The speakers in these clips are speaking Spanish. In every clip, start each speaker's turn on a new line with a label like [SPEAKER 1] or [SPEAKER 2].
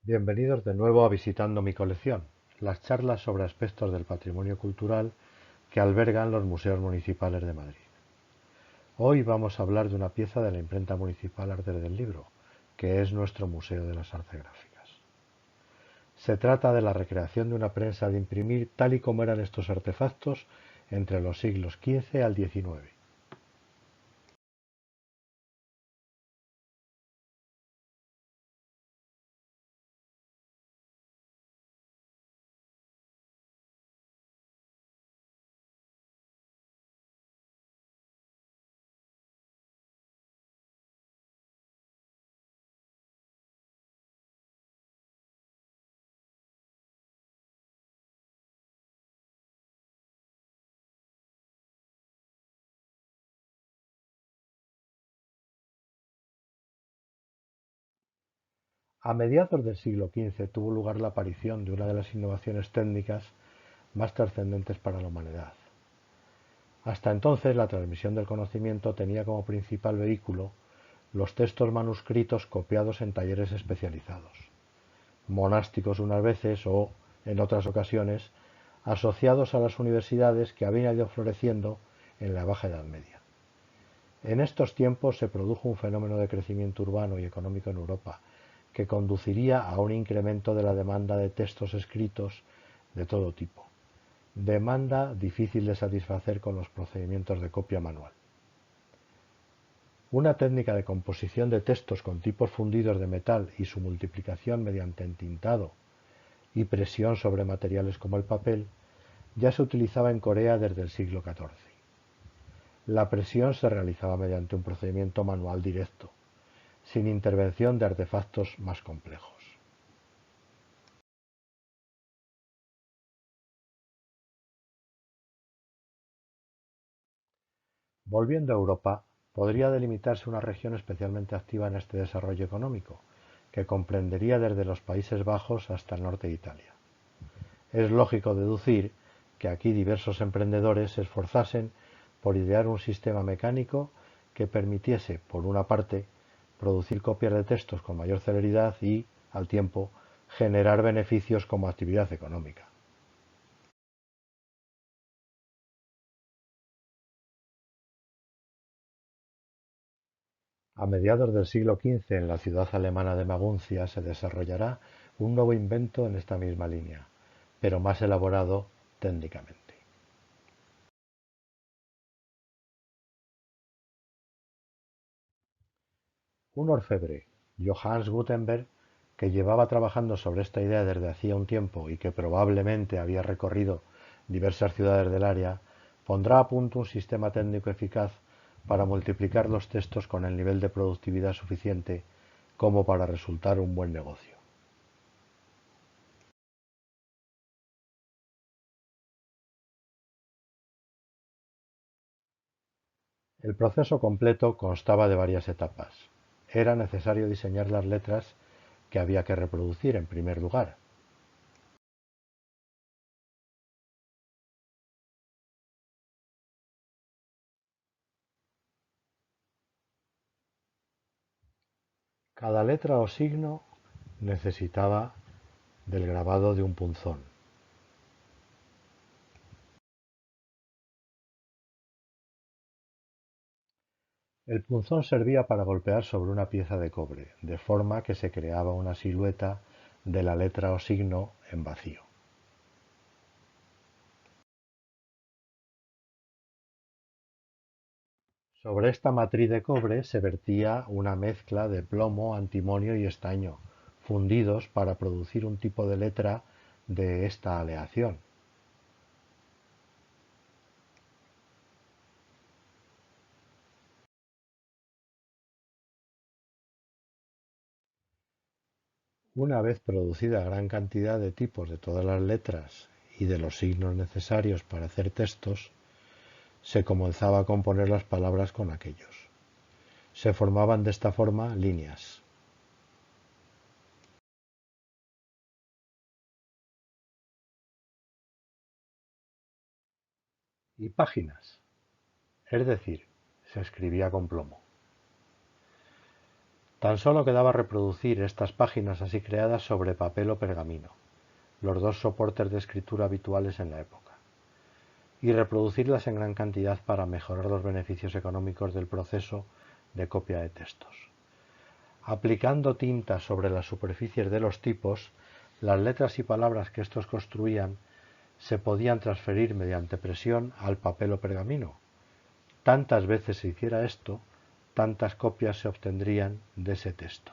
[SPEAKER 1] Bienvenidos de nuevo a Visitando mi colección, las charlas sobre aspectos del patrimonio cultural que albergan los museos municipales de Madrid. Hoy vamos a hablar de una pieza de la imprenta municipal Artes del Libro, que es nuestro Museo de las Artes Gráficas. Se trata de la recreación de una prensa de imprimir tal y como eran estos artefactos entre los siglos XV al XIX. A mediados del siglo XV tuvo lugar la aparición de una de las innovaciones técnicas más trascendentes para la humanidad. Hasta entonces la transmisión del conocimiento tenía como principal vehículo los textos manuscritos copiados en talleres especializados, monásticos unas veces o, en otras ocasiones, asociados a las universidades que habían ido floreciendo en la Baja Edad Media. En estos tiempos se produjo un fenómeno de crecimiento urbano y económico en Europa que conduciría a un incremento de la demanda de textos escritos de todo tipo, demanda difícil de satisfacer con los procedimientos de copia manual. Una técnica de composición de textos con tipos fundidos de metal y su multiplicación mediante entintado y presión sobre materiales como el papel ya se utilizaba en Corea desde el siglo XIV. La presión se realizaba mediante un procedimiento manual directo, sin intervención de artefactos más complejos. Volviendo a Europa, podría delimitarse una región especialmente activa en este desarrollo económico, que comprendería desde los Países Bajos hasta el norte de Italia. Es lógico deducir que aquí diversos emprendedores se esforzasen por idear un sistema mecánico que permitiese, por una parte, producir copias de textos con mayor celeridad y, al tiempo, generar beneficios como actividad económica. A mediados del siglo XV, en la ciudad alemana de Maguncia, se desarrollará un nuevo invento en esta misma línea, pero más elaborado técnicamente. Un orfebre, Johannes Gutenberg, que llevaba trabajando sobre esta idea desde hacía un tiempo y que probablemente había recorrido diversas ciudades del área, pondrá a punto un sistema técnico eficaz para multiplicar los textos con el nivel de productividad suficiente como para resultar un buen negocio. El proceso completo constaba de varias etapas. Era necesario diseñar las letras que había que reproducir en primer lugar. Cada letra o signo necesitaba del grabado de un punzón. El punzón servía para golpear sobre una pieza de cobre, de forma que se creaba una silueta de la letra o signo en vacío. Sobre esta matriz de cobre se vertía una mezcla de plomo, antimonio y estaño, fundidos para producir un tipo de letra de esta aleación. Una vez producida gran cantidad de tipos de todas las letras y de los signos necesarios para hacer textos, se comenzaba a componer las palabras con aquellos. Se formaban de esta forma líneas y páginas, es decir, se escribía con plomo. Tan solo quedaba reproducir estas páginas así creadas sobre papel o pergamino, los dos soportes de escritura habituales en la época, y reproducirlas en gran cantidad para mejorar los beneficios económicos del proceso de copia de textos. Aplicando tinta sobre las superficies de los tipos, las letras y palabras que estos construían se podían transferir mediante presión al papel o pergamino. Tantas veces se hiciera esto, tantas copias se obtendrían de ese texto.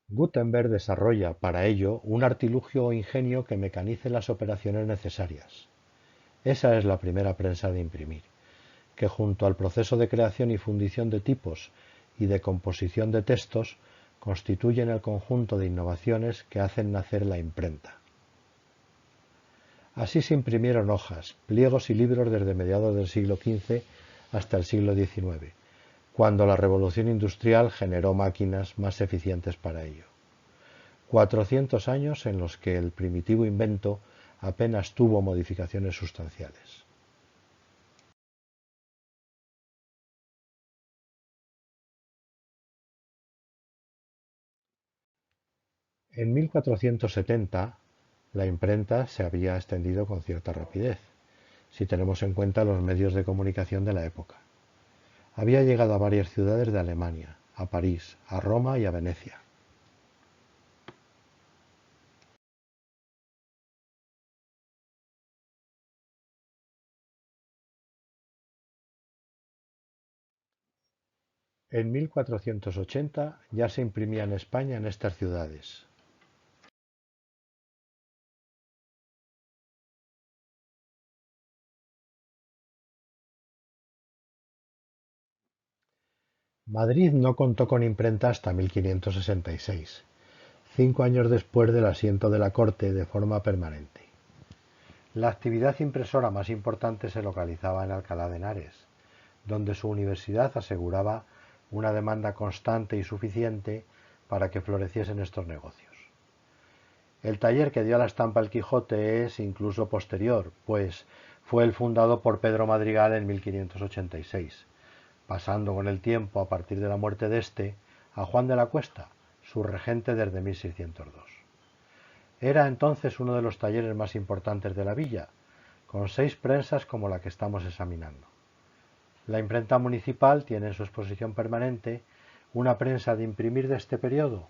[SPEAKER 1] Gutenberg desarrolla para ello un artilugio o ingenio que mecanice las operaciones necesarias. Esa es la primera prensa de imprimir, que junto al proceso de creación y fundición de tipos y de composición de textos constituyen el conjunto de innovaciones que hacen nacer la imprenta. Así se imprimieron hojas, pliegos y libros desde mediados del siglo XV hasta el siglo XIX, cuando la revolución industrial generó máquinas más eficientes para ello. 400 años en los que el primitivo invento apenas tuvo modificaciones sustanciales. En 1470, la imprenta se había extendido con cierta rapidez, si tenemos en cuenta los medios de comunicación de la época. Había llegado a varias ciudades de Alemania, a París, a Roma y a Venecia. En 1480 ya se imprimía en España en estas ciudades. Madrid no contó con imprenta hasta 1566, 5 años después del asiento de la corte de forma permanente. La actividad impresora más importante se localizaba en Alcalá de Henares, donde su universidad aseguraba una demanda constante y suficiente para que floreciesen estos negocios. El taller que dio a la estampa El Quijote es incluso posterior, pues fue el fundado por Pedro Madrigal en 1586, pasando con el tiempo, a partir de la muerte de este, a Juan de la Cuesta, su regente desde 1602. Era entonces uno de los talleres más importantes de la villa, con 6 prensas como la que estamos examinando. La imprenta municipal tiene en su exposición permanente una prensa de imprimir de este periodo,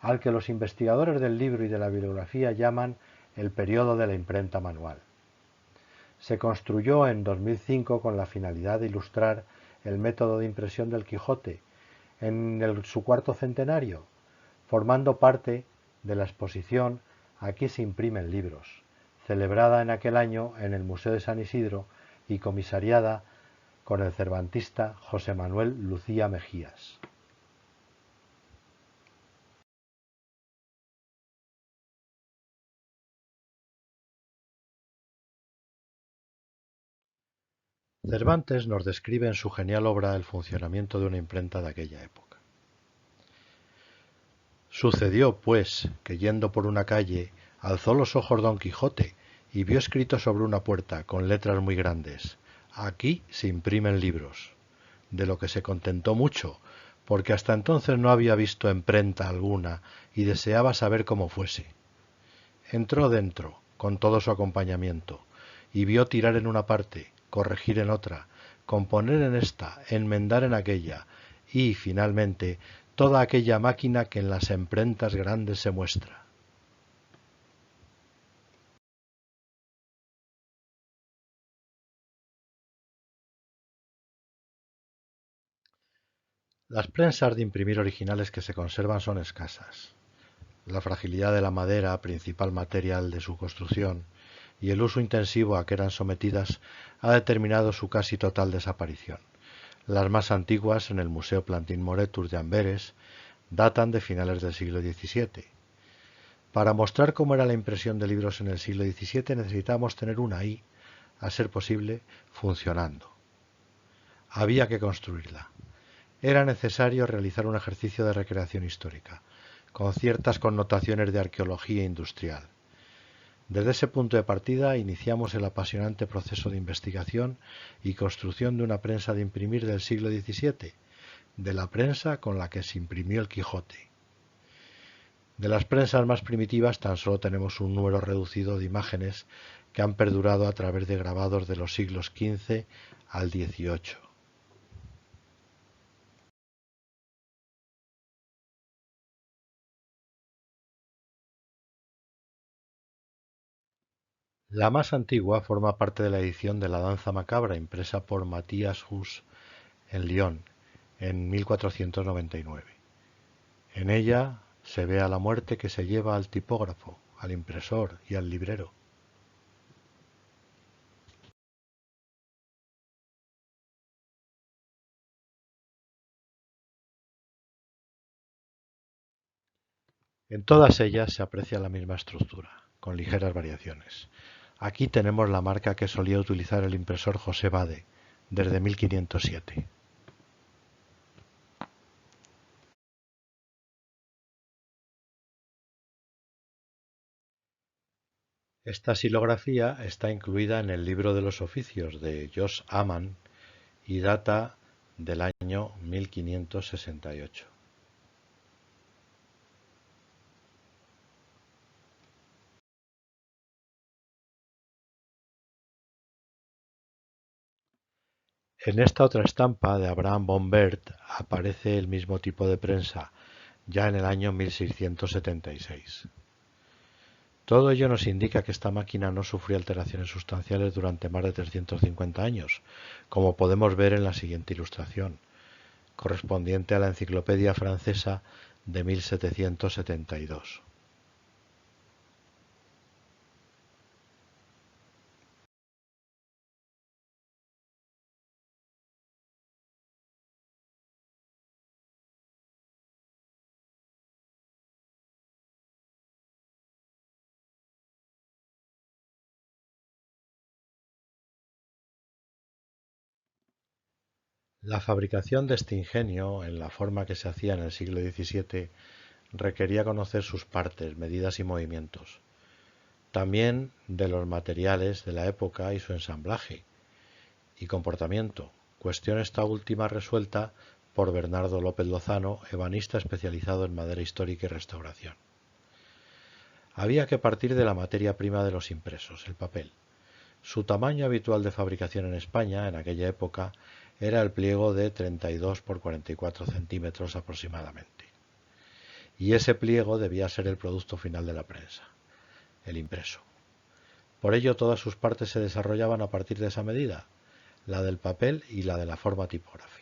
[SPEAKER 1] al que los investigadores del libro y de la bibliografía llaman el periodo de la imprenta manual. Se construyó en 2005 con la finalidad de ilustrar el método de impresión del Quijote en su cuarto centenario, formando parte de la exposición Aquí se imprimen libros, celebrada en aquel año en el Museo de San Isidro y comisariada con el cervantista José Manuel Lucía Mejías. Cervantes nos describe en su genial obra el funcionamiento de una imprenta de aquella época. Sucedió, pues, que yendo por una calle, alzó los ojos Don Quijote y vio escrito sobre una puerta, con letras muy grandes: Aquí se imprimen libros, de lo que se contentó mucho, porque hasta entonces no había visto imprenta alguna y deseaba saber cómo fuese. Entró dentro, con todo su acompañamiento, y vio tirar en una parte, corregir en otra, componer en esta, enmendar en aquella, y, finalmente, toda aquella máquina que en las emprentas grandes se muestra. Las prensas de imprimir originales que se conservan son escasas. La fragilidad de la madera, principal material de su construcción, y el uso intensivo a que eran sometidas ha determinado su casi total desaparición. Las más antiguas, en el Museo Plantin Moretus de Amberes, datan de finales del siglo XVII. Para mostrar cómo era la impresión de libros en el siglo XVII necesitábamos tener una ahí, a ser posible, funcionando. Había que construirla. Era necesario realizar un ejercicio de recreación histórica, con ciertas connotaciones de arqueología industrial. Desde ese punto de partida iniciamos el apasionante proceso de investigación y construcción de una prensa de imprimir del siglo XVII, de la prensa con la que se imprimió el Quijote. De las prensas más primitivas tan solo tenemos un número reducido de imágenes que han perdurado a través de grabados de los siglos XV al XVIII. La más antigua forma parte de la edición de La Danza Macabra impresa por Matthias Huss en Lyon en 1499. En ella se ve a la muerte que se lleva al tipógrafo, al impresor y al librero. En todas ellas se aprecia la misma estructura, con ligeras variaciones. Aquí tenemos la marca que solía utilizar el impresor José Bade desde 1507. Esta silografía está incluida en el Libro de los Oficios de Josh Aman y data del año 1568. En esta otra estampa de Abraham von Bert aparece el mismo tipo de prensa, ya en el año 1676. Todo ello nos indica que esta máquina no sufrió alteraciones sustanciales durante más de 350 años, como podemos ver en la siguiente ilustración, correspondiente a la Enciclopedia Francesa de 1772. La fabricación de este ingenio, en la forma que se hacía en el siglo XVII, requería conocer sus partes, medidas y movimientos. También de los materiales de la época y su ensamblaje y comportamiento, cuestión esta última resuelta por Bernardo López Lozano, ebanista especializado en madera histórica y restauración. Había que partir de la materia prima de los impresos, el papel. Su tamaño habitual de fabricación en España, en aquella época, era el pliego de 32 por 44 centímetros aproximadamente. Y ese pliego debía ser el producto final de la prensa, el impreso. Por ello todas sus partes se desarrollaban a partir de esa medida, la del papel y la de la forma tipográfica.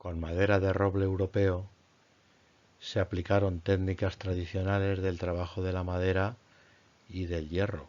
[SPEAKER 1] Con madera de roble europeo se aplicaron técnicas tradicionales del trabajo de la madera y del hierro.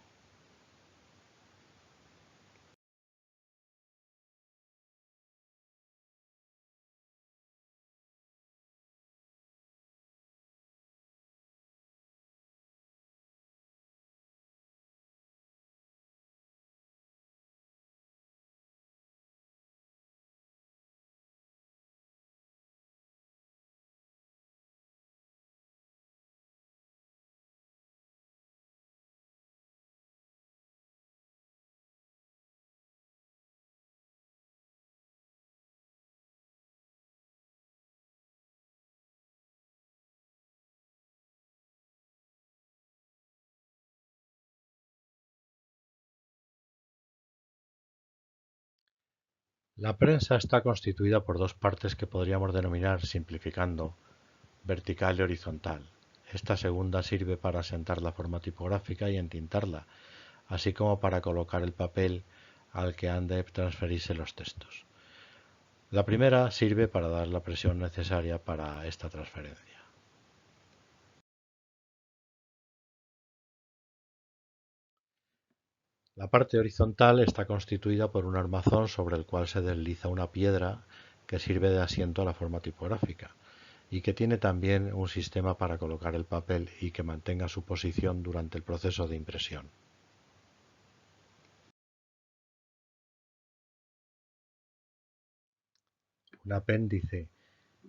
[SPEAKER 1] La prensa está constituida por dos partes que podríamos denominar, simplificando, vertical y horizontal. Esta segunda sirve para asentar la forma tipográfica y entintarla, así como para colocar el papel al que han de transferirse los textos. La primera sirve para dar la presión necesaria para esta transferencia. La parte horizontal está constituida por un armazón sobre el cual se desliza una piedra que sirve de asiento a la forma tipográfica. y que tiene también un sistema para colocar el papel y que mantenga su posición durante el proceso de impresión. Un apéndice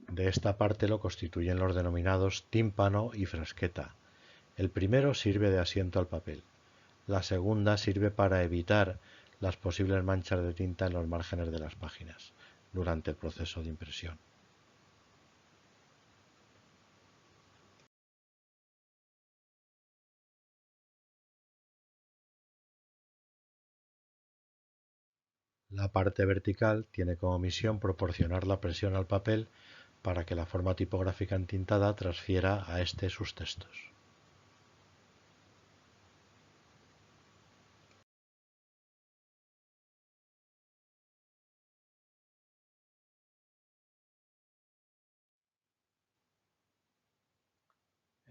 [SPEAKER 1] de esta parte lo constituyen los denominados tímpano y frasqueta. El primero sirve de asiento al papel. La segunda sirve para evitar las posibles manchas de tinta en los márgenes de las páginas durante el proceso de impresión. La parte vertical tiene como misión proporcionar la presión al papel para que la forma tipográfica entintada transfiera a este sus textos.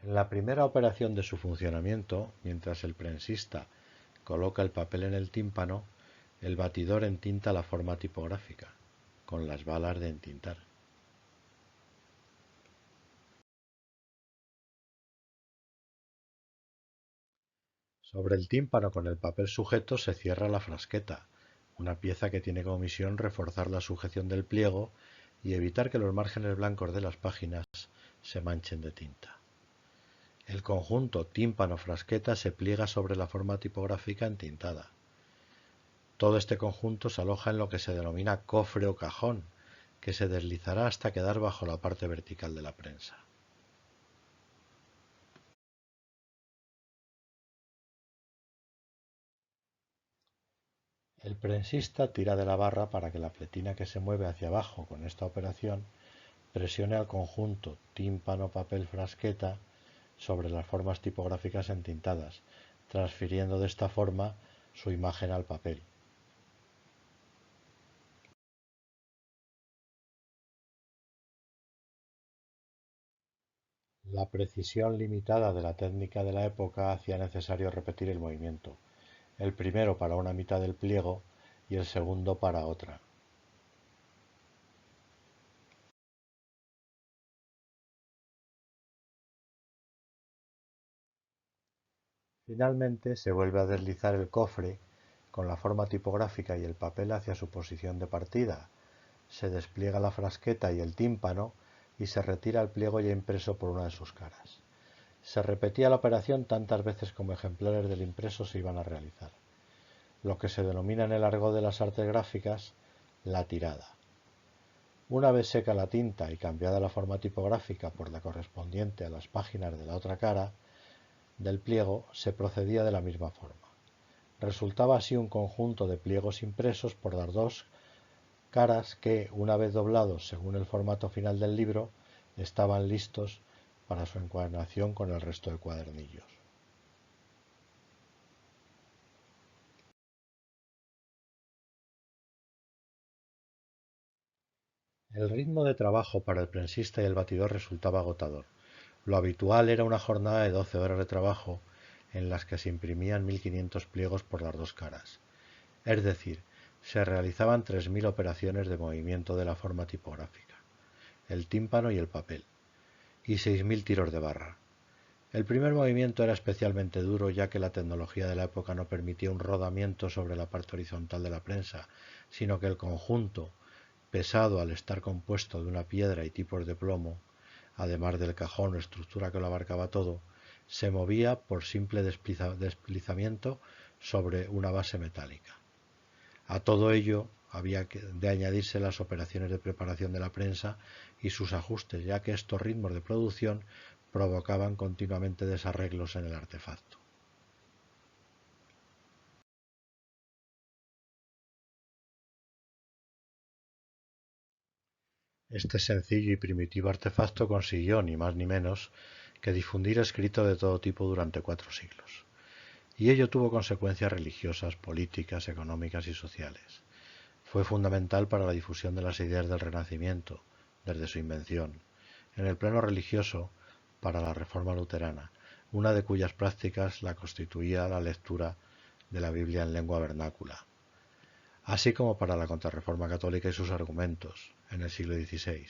[SPEAKER 1] En la primera operación de su funcionamiento, mientras el prensista coloca el papel en el tímpano, el batidor entinta la forma tipográfica con las balas de entintar. Sobre el tímpano con el papel sujeto se cierra la frasqueta, una pieza que tiene como misión reforzar la sujeción del pliego y evitar que los márgenes blancos de las páginas se manchen de tinta. El conjunto tímpano-frasqueta se pliega sobre la forma tipográfica entintada. Todo este conjunto se aloja en lo que se denomina cofre o cajón, que se deslizará hasta quedar bajo la parte vertical de la prensa. El prensista tira de la barra para que la pletina que se mueve hacia abajo con esta operación presione al conjunto tímpano-papel-frasqueta sobre las formas tipográficas entintadas, transfiriendo de esta forma su imagen al papel. La precisión limitada de la técnica de la época hacía necesario repetir el movimiento, el primero para una mitad del pliego y el segundo para otra. Finalmente se vuelve a deslizar el cofre con la forma tipográfica y el papel hacia su posición de partida. Se despliega la frasqueta y el tímpano y se retira el pliego ya impreso por una de sus caras. Se repetía la operación tantas veces como ejemplares del impreso se iban a realizar, lo que se denomina en el argot de las artes gráficas la tirada. Una vez seca la tinta y cambiada la forma tipográfica por la correspondiente a las páginas de la otra cara del pliego, se procedía de la misma forma. Resultaba así un conjunto de pliegos impresos por las dos caras que, una vez doblados según el formato final del libro, estaban listos para su encuadernación con el resto de cuadernillos. El ritmo de trabajo para el prensista y el batidor resultaba agotador. Lo habitual era una jornada de 12 horas de trabajo en las que se imprimían 1500 pliegos por las dos caras. Es decir, se realizaban 3000 operaciones de movimiento de la forma tipográfica, el tímpano y el papel, y 6000 tiros de barra. El primer movimiento era especialmente duro ya que la tecnología de la época no permitía un rodamiento sobre la parte horizontal de la prensa, sino que el conjunto, pesado al estar compuesto de una piedra y tipos de plomo, además del cajón o estructura que lo abarcaba todo, se movía por simple deslizamiento sobre una base metálica. A todo ello había de añadirse las operaciones de preparación de la prensa y sus ajustes, ya que estos ritmos de producción provocaban continuamente desarreglos en el artefacto. Este sencillo y primitivo artefacto consiguió, ni más ni menos, que difundir escrito de todo tipo durante 4 siglos. Y ello tuvo consecuencias religiosas, políticas, económicas y sociales. Fue fundamental para la difusión de las ideas del Renacimiento, desde su invención. En el plano religioso, para la Reforma luterana, una de cuyas prácticas la constituía la lectura de la Biblia en lengua vernácula, así como para la Contrarreforma católica y sus argumentos, en el siglo XVI.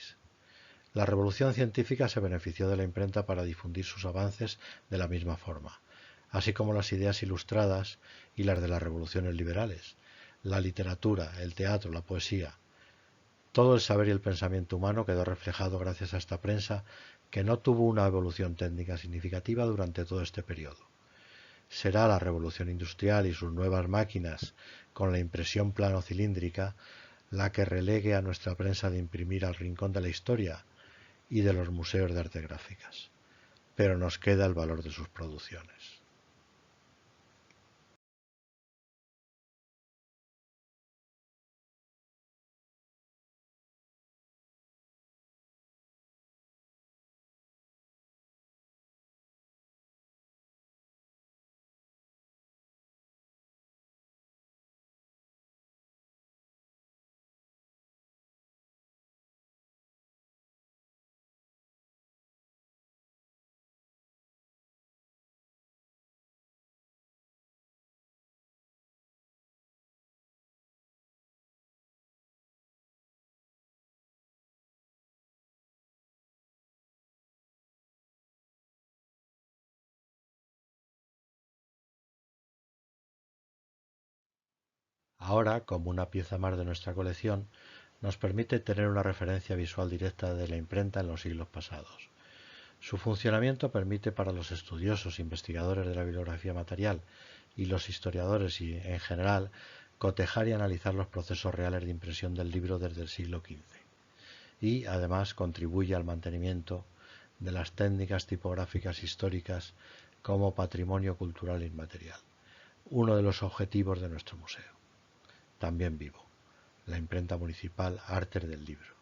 [SPEAKER 1] La revolución científica se benefició de la imprenta para difundir sus avances de la misma forma, así como las ideas ilustradas y las de las revoluciones liberales, la literatura, el teatro, la poesía. Todo el saber y el pensamiento humano quedó reflejado gracias a esta prensa que no tuvo una evolución técnica significativa durante todo este periodo. Será la revolución industrial y sus nuevas máquinas, con la impresión plano-cilíndrica, la que relegue a nuestra prensa de imprimir al rincón de la historia y de los museos de artes gráficas. Pero nos queda el valor de sus producciones. Ahora, como una pieza más de nuestra colección, nos permite tener una referencia visual directa de la imprenta en los siglos pasados. Su funcionamiento permite para los estudiosos, investigadores de la bibliografía material y los historiadores y, en general, cotejar y analizar los procesos reales de impresión del libro desde el siglo XV. Y, además, contribuye al mantenimiento de las técnicas tipográficas históricas como patrimonio cultural inmaterial, uno de los objetivos de nuestro museo. También vivo, la imprenta municipal Artes del Libro.